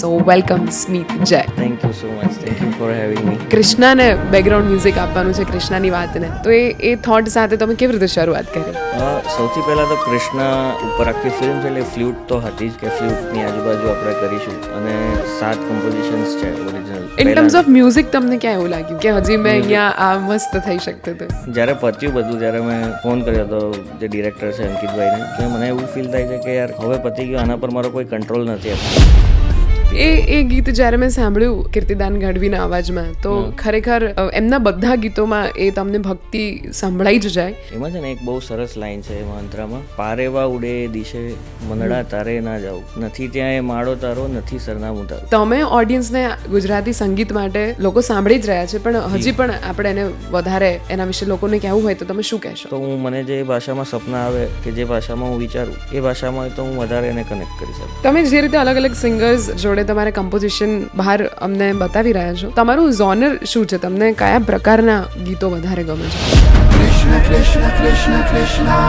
So welcome Smit Jay. Thank you so much. Thank you for having me. કૃષ્ણાને background music આપવાનું છે કૃષ્ણાની વાતને, તો એ થોટ સાથે તમે કેવી રીતે શરૂઆત કરી? સૌથી પહેલાં તો કૃષ્ણ ઉપર આખી ફિલ્મ છે એટલે ફ્લ્યુટ તો હતી જ કે ફ્લ્યુટની આજુબાજુ આપણે કરીશું, અને 7 કમ્પોઝિશન્સ છે original. In terms of music તમને ક્યાં એવું લાગ્યું કે હજી મેં અહીંયા આ મસ્ત થઈ શકતું હતું? જ્યારે પત્યું બધું, જ્યારે મેં ફોન કર્યો હતો જે ડિરેક્ટર છે અંકિતભાઈને, કે મને એવું ફીલ થાય છે કે યાર હવે પતી ગયું, આના પર મારો કોઈ કંટ્રોલ નથી હતો. એ ગીત જ્યારે મેં સાંભળ્યું કીર્તિદાન ગઢવીના અવાજમાં, તો ખરેખર એમના બધા ગીતોમાં એ તમને ભક્તિ સંભળાઈ જ જાય. એમાં છે ને એક બહુ સરસ લાઈન છે એ મંત્રમાં, પારેવા ઉડે દિશે મનડા તારે ના જાઉં, નથી ત્યાં એ માળો તારો, નથી સરનામું તારું. તમે ઓડિયન્સને ગુજરાતી સંગીત માટે લોકો સાંભળી જ રહ્યા છે, પણ હજી પણ આપણે એને વધારે એના વિશે લોકોને કહેવું હોય તો તમે શું કહેશો? તો હું મને જે ભાષામાં સપના આવે કે જે ભાષામાં હું વિચારું એ ભાષામાં હોય તો હું વધારે એને કનેક્ટ કરી શકું. તમે જે રીતે અલગ અલગ સિંગર્સ જોડે તમારે કમ્પોઝિશન બહાર અમને બતાવી રહ્યા છો, તમારું ઝોનર શું છે? તમને કયા પ્રકારના ગીતો વધારે ગમે છે? Krishna Krishna Krishna Krishna